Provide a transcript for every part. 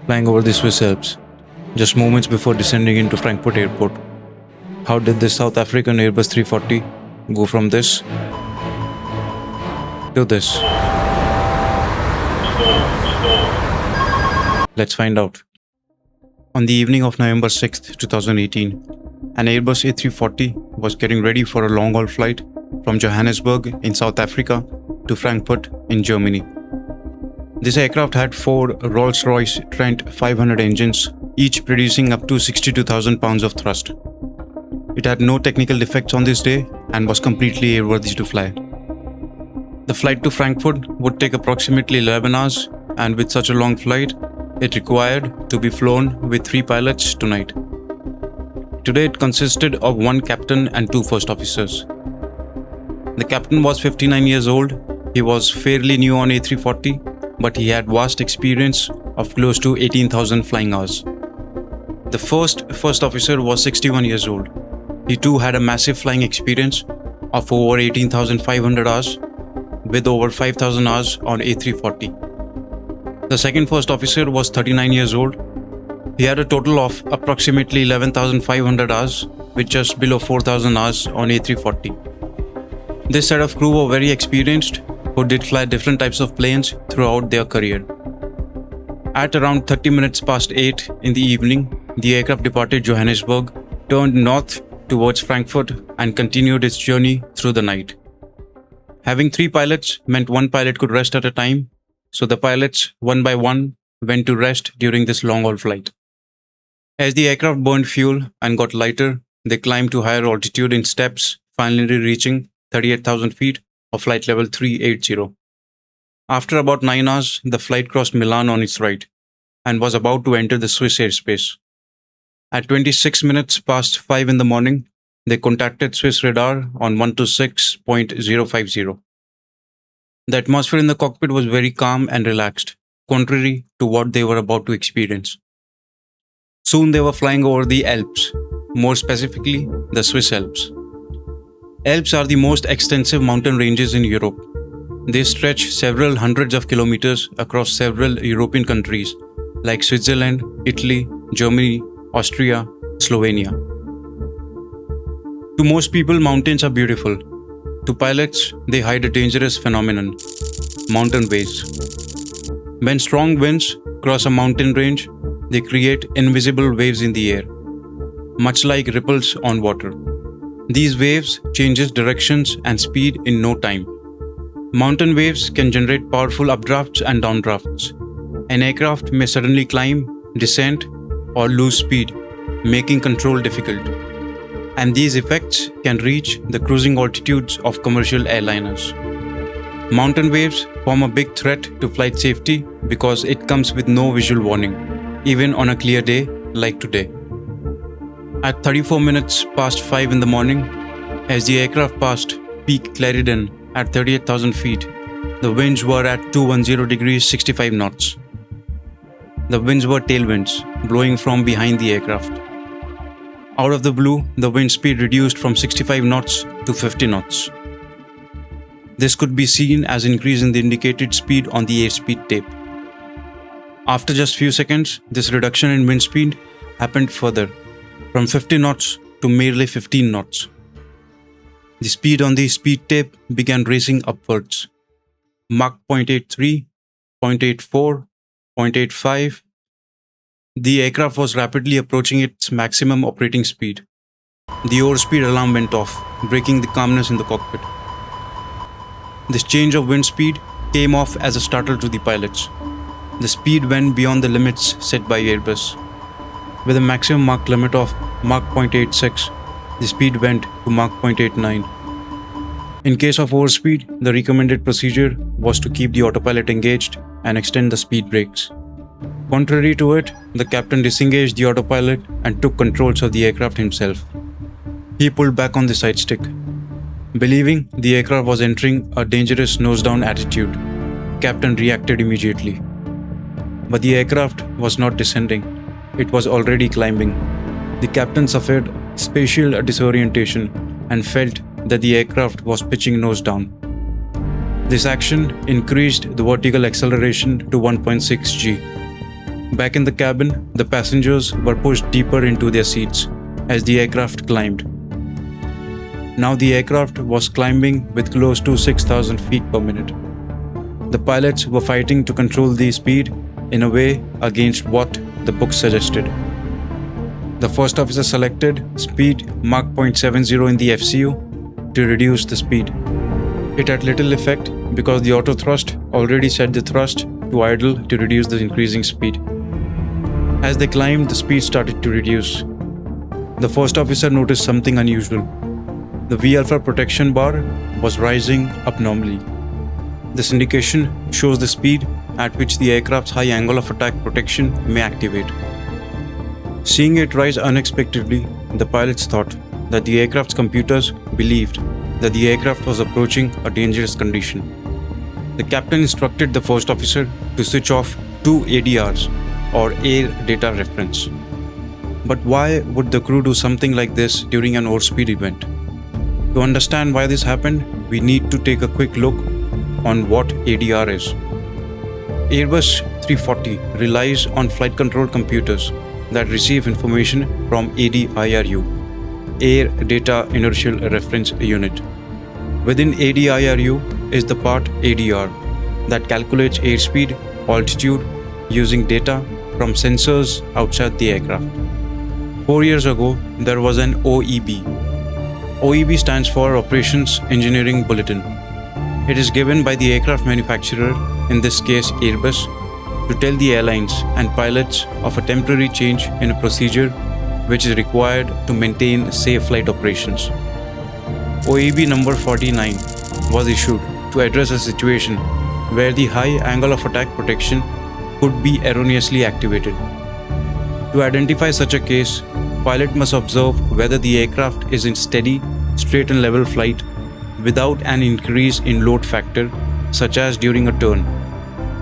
flying over the Swiss Alps, just moments before descending into Frankfurt airport. How did the South African Airbus A340 go from this to this? Let's find out. On the evening of November 6th, 2018, an Airbus A340 was getting ready for a long-haul flight from Johannesburg in South Africa to Frankfurt in Germany. This aircraft had 4 Rolls-Royce Trent 500 engines, each producing up to 62,000 pounds of thrust. It had no technical defects on this day and was completely airworthy to fly. The flight to Frankfurt would take approximately 11 hours, and with such a long flight, it required to be flown with 3 pilots tonight. Today it consisted of 1 captain and 2 first officers. The captain was 59 years old. He was fairly new on A340, but he had vast experience of close to 18,000 flying hours. The first officer was 61 years old. He too had a massive flying experience of over 18,500 hours with over 5,000 hours on A340. The second first officer was 39 years old. He had a total of approximately 11,500 hours with just below 4,000 hours on A340. This set of crew were very experienced, who did fly different types of planes throughout their career. At around 30 minutes past 8 in the evening, the aircraft departed Johannesburg, turned north towards Frankfurt and continued its journey through the night. Having 3 pilots meant 1 pilot could rest at a time, so the pilots, one by one, went to rest during this long-haul flight. As the aircraft burned fuel and got lighter, they climbed to higher altitude in steps, finally reaching 38,000 feet of flight level 380. After about 9 hours, the flight crossed Milan on its right and was about to enter the Swiss airspace. At 26 minutes past 5 in the morning, they contacted Swiss radar on 126.050. The atmosphere in the cockpit was very calm and relaxed, contrary to what they were about to experience. Soon they were flying over the Alps, more specifically the Swiss Alps. Alps are the most extensive mountain ranges in Europe. They stretch several hundreds of kilometers across several European countries like Switzerland, Italy, Germany, Austria, Slovenia. To most people, mountains are beautiful. To pilots, they hide a dangerous phenomenon: mountain waves. When strong winds cross a mountain range, they create invisible waves in the air, much like ripples on water. These waves changes directions and speed in no time. Mountain waves can generate powerful updrafts and downdrafts. An aircraft may suddenly climb, descend, or lose speed, making control difficult. And these effects can reach the cruising altitudes of commercial airliners. Mountain waves form a big threat to flight safety because it comes with no visual warning, even on a clear day like today. At 34 minutes past 5 in the morning, as the aircraft passed Peak Clarendon at 38,000 feet, the winds were at 210 degrees 65 knots. The winds were tailwinds, blowing from behind the aircraft. Out of the blue, the wind speed reduced from 65 knots to 50 knots. This could be seen as an increase in the indicated speed on the airspeed tape. After just few seconds, this reduction in wind speed happened further, from 50 knots to merely 15 knots. The speed on the speed tape began racing upwards. Mach 0.83, 0.84, 0.85. The aircraft was rapidly approaching its maximum operating speed. The overspeed alarm went off, breaking the calmness in the cockpit. This change of wind speed came off as a startle to the pilots. The speed went beyond the limits set by Airbus. With a maximum Mach limit of Mach 0.86, the speed went to Mach 0.89. In case of overspeed, the recommended procedure was to keep the autopilot engaged and extend the speed brakes. Contrary to it, the captain disengaged the autopilot and took controls of the aircraft himself. He pulled back on the side stick. Believing the aircraft was entering a dangerous nose-down attitude, the captain reacted immediately. But the aircraft was not descending. It was already climbing. The captain suffered spatial disorientation and felt that the aircraft was pitching nose down. This action increased the vertical acceleration to 1.6 g. Back in the cabin, the passengers were pushed deeper into their seats as the aircraft climbed. Now the aircraft was climbing with close to 6,000 feet per minute. The pilots were fighting to control the speed in a way against what the book suggested. The first officer selected speed Mach 0.70 in the FCU to reduce the speed. It had little effect because the auto thrust already set the thrust to idle to reduce the increasing speed. As they climbed, the speed started to reduce. The first officer noticed something unusual. The V-alpha protection bar was rising abnormally. This indication shows the speed at which the aircraft's high angle of attack protection may activate. Seeing it rise unexpectedly, the pilots thought that the aircraft's computers believed that the aircraft was approaching a dangerous condition. The captain instructed the first officer to switch off 2 ADRs, or Air Data Reference. But why would the crew do something like this during an overspeed event? To understand why this happened, we need to take a quick look on what ADR is. Airbus A340 relies on flight control computers that receive information from ADIRU, Air Data Inertial Reference Unit. Within ADIRU is the part ADR that calculates airspeed, altitude using data from sensors outside the aircraft. 4 years ago, there was an OEB. OEB stands for Operations Engineering Bulletin. It is given by the aircraft manufacturer, in this case Airbus, to tell the airlines and pilots of a temporary change in a procedure which is required to maintain safe flight operations. OEB number 49 was issued to address a situation where the high angle of attack protection could be erroneously activated. To identify such a case, pilot must observe whether the aircraft is in steady, straight and level flight without an increase in load factor, such as during a turn,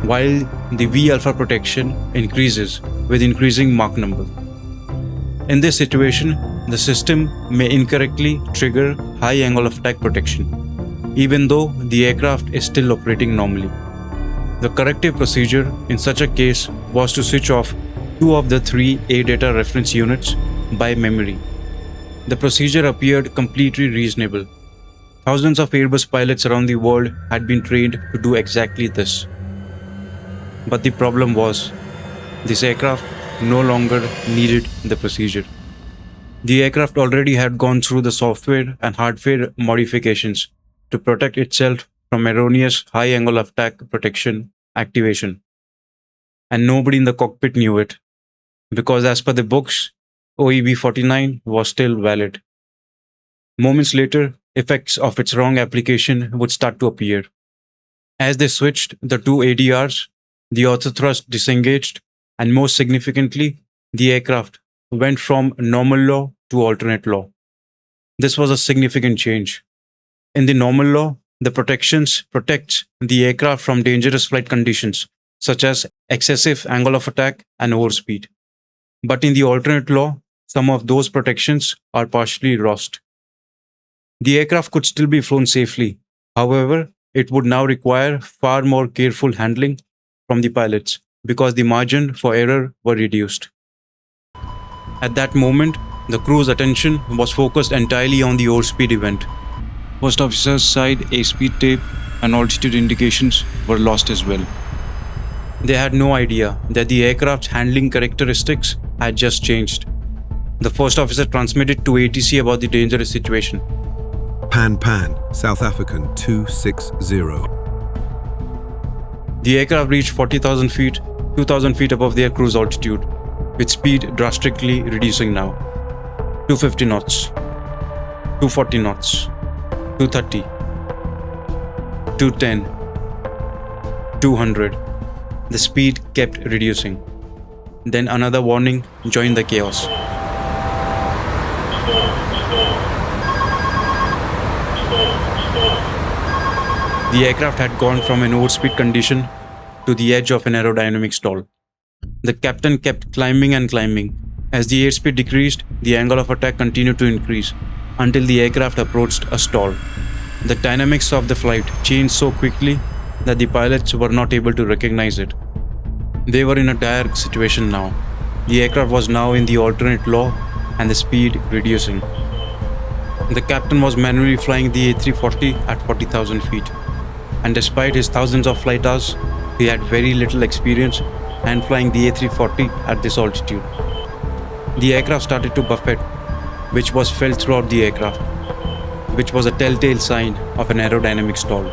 while the V-alpha protection increases with increasing Mach number. In this situation, the system may incorrectly trigger high angle of attack protection, even though the aircraft is still operating normally. The corrective procedure in such a case was to switch off 2 of the 3 Air Data Reference Units by memory. The procedure appeared completely reasonable. Thousands of Airbus pilots around the world had been trained to do exactly this. But the problem was, this aircraft no longer needed the procedure. The aircraft already had gone through the software and hardware modifications to protect itself from erroneous high angle of attack protection activation. And nobody in the cockpit knew it, because as per the books, OEB 49 was still valid. Moments later, effects of its wrong application would start to appear. As they switched the 2 ADRs, the auto thrust disengaged, and most significantly, the aircraft went from normal law to alternate law. This was a significant change. In the normal law, the protections protects the aircraft from dangerous flight conditions, such as excessive angle of attack and overspeed. But in the alternate law, some of those protections are partially lost. The aircraft could still be flown safely. However, it would now require far more careful handling from the pilots because the margin for error were reduced. At that moment, the crew's attention was focused entirely on the overspeed event. First officer's side airspeed tape and altitude indications were lost as well. They had no idea that the aircraft's handling characteristics had just changed. The first officer transmitted to ATC about the dangerous situation. Pan, South African 260. The aircraft reached 40,000 feet, 2,000 feet above their cruise altitude, with speed drastically reducing now. 250 knots, 240 knots, 230, 210, 200. The speed kept reducing. Then another warning joined the chaos. The aircraft had gone from an overspeed condition to the edge of an aerodynamic stall. The captain kept climbing and climbing. As the airspeed decreased, the angle of attack continued to increase until the aircraft approached a stall. The dynamics of the flight changed so quickly that the pilots were not able to recognize it. They were in a dire situation now. The aircraft was now in the alternate law and the speed reducing. The captain was manually flying the A340 at 40,000 feet, and despite his thousands of flight hours, he had very little experience hand flying the A340 at this altitude. The aircraft started to buffet, which was felt throughout the aircraft, which was a telltale sign of an aerodynamic stall.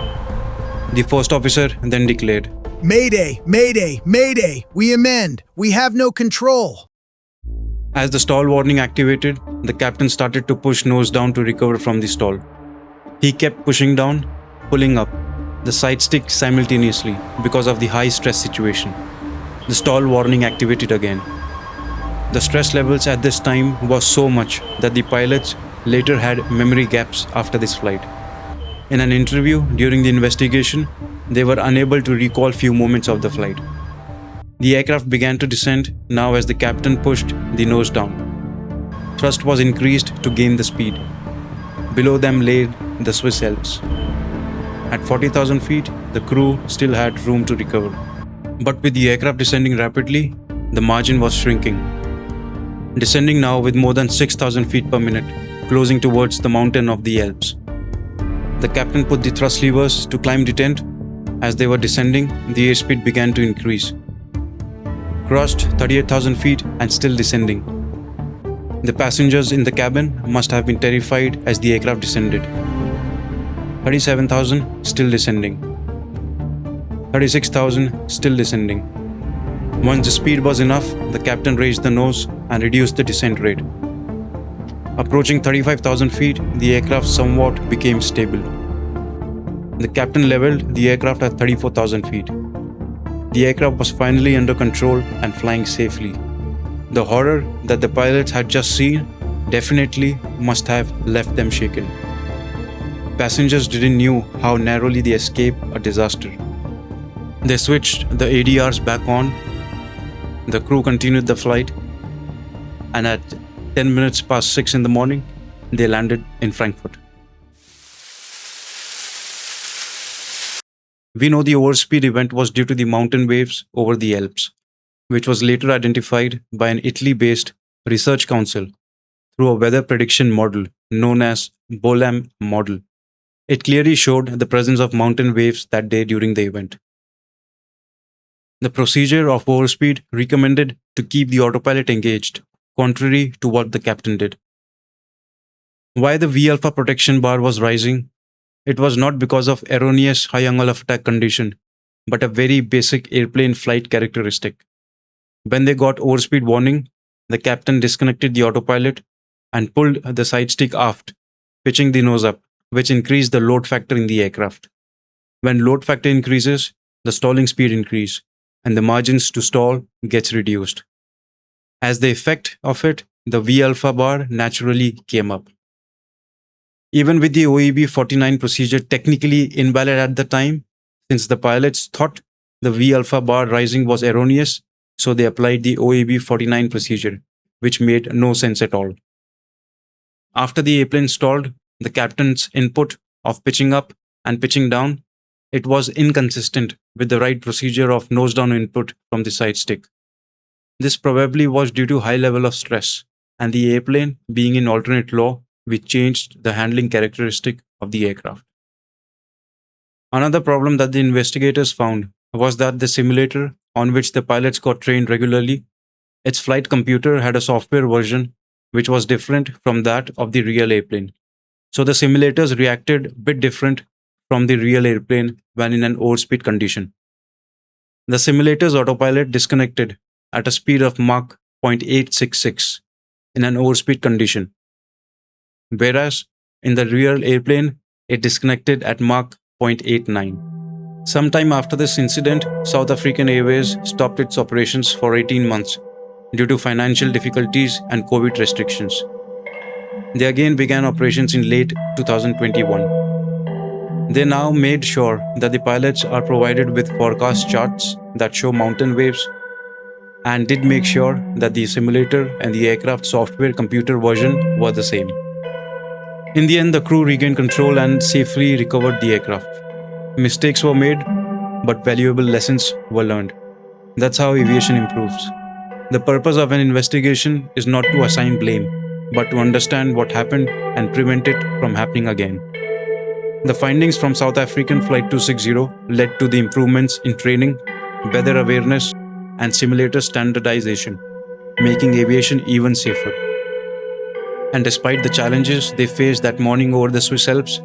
The first officer then declared, "Mayday, mayday, mayday! We amend. We have no control." As the stall warning activated, the captain started to push nose down to recover from the stall. He kept pushing down, pulling up the side stick simultaneously because of the high stress situation. The stall warning activated again. The stress levels at this time was so much that the pilots later had memory gaps after this flight. In an interview during the investigation, they were unable to recall few moments of the flight. The aircraft began to descend now as the captain pushed the nose down. Thrust was increased to gain the speed. Below them lay the Swiss Alps. At 40,000 feet, the crew still had room to recover. But with the aircraft descending rapidly, the margin was shrinking. Descending now with more than 6,000 feet per minute, closing towards the mountain of the Alps. The captain put the thrust levers to climb the tent. As they were descending, the airspeed began to increase. Crossed 38,000 feet and still descending. The passengers in the cabin must have been terrified as the aircraft descended. 37,000 still descending. 36,000 still descending. Once the speed was enough, the captain raised the nose and reduced the descent rate. Approaching 35,000 feet, the aircraft somewhat became stable. The captain leveled the aircraft at 34,000 feet. The aircraft was finally under control and flying safely. The horror that the pilots had just seen definitely must have left them shaken. Passengers didn't know how narrowly they escaped a disaster. They switched the ADRs back on. The crew continued the flight, and at 10 minutes past 6 in the morning, they landed in Frankfurt. We know the overspeed event was due to the mountain waves over the Alps, which was later identified by an Italy-based research council through a weather prediction model known as Bolam model. It clearly showed the presence of mountain waves that day during the event. The procedure of overspeed recommended to keep the autopilot engaged, contrary to what the captain did. Why the V-alpha protection bar was rising? It was not because of erroneous high angle of attack condition, but a very basic airplane flight characteristic. When they got overspeed warning, the captain disconnected the autopilot and pulled the side stick aft, pitching the nose up, which increased the load factor in the aircraft. When load factor increases, the stalling speed increases, and the margins to stall gets reduced. As the effect of it, the V-alpha bar naturally came up. Even with the OEB 49 procedure technically invalid at the time, since the pilots thought the V-alpha bar rising was erroneous, so they applied the OEB 49 procedure, which made no sense at all. After the airplane stalled, the captain's input of pitching up and pitching down, it was inconsistent with the right procedure of nose down input from the side stick. This probably was due to high level of stress, and the airplane being in alternate law, which changed the handling characteristic of the aircraft. Another problem that the investigators found was that the simulator on which the pilots got trained regularly, its flight computer had a software version which was different from that of the real airplane. So the simulators reacted a bit different from the real airplane when in an overspeed condition. The simulator's autopilot disconnected at a speed of Mach 0.866 in an overspeed condition, whereas in the real airplane, it disconnected at Mach 0.89. Sometime after this incident, South African Airways stopped its operations for 18 months due to financial difficulties and COVID restrictions. They again began operations in late 2021. They now made sure that the pilots are provided with forecast charts that show mountain waves, and did make sure that the simulator and the aircraft software computer version were the same. In the end, the crew regained control and safely recovered the aircraft. Mistakes were made, but valuable lessons were learned. That's how aviation improves. The purpose of an investigation is not to assign blame, but to understand what happened and prevent it from happening again. The findings from South African Flight 260 led to the improvements in training, weather awareness, and simulator standardization, making aviation even safer. And despite the challenges they faced that morning over the Swiss Alps,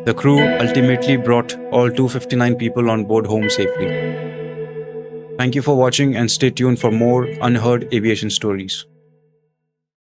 the crew ultimately brought all 259 people on board home safely. Thank you for watching and stay tuned for more unheard aviation stories.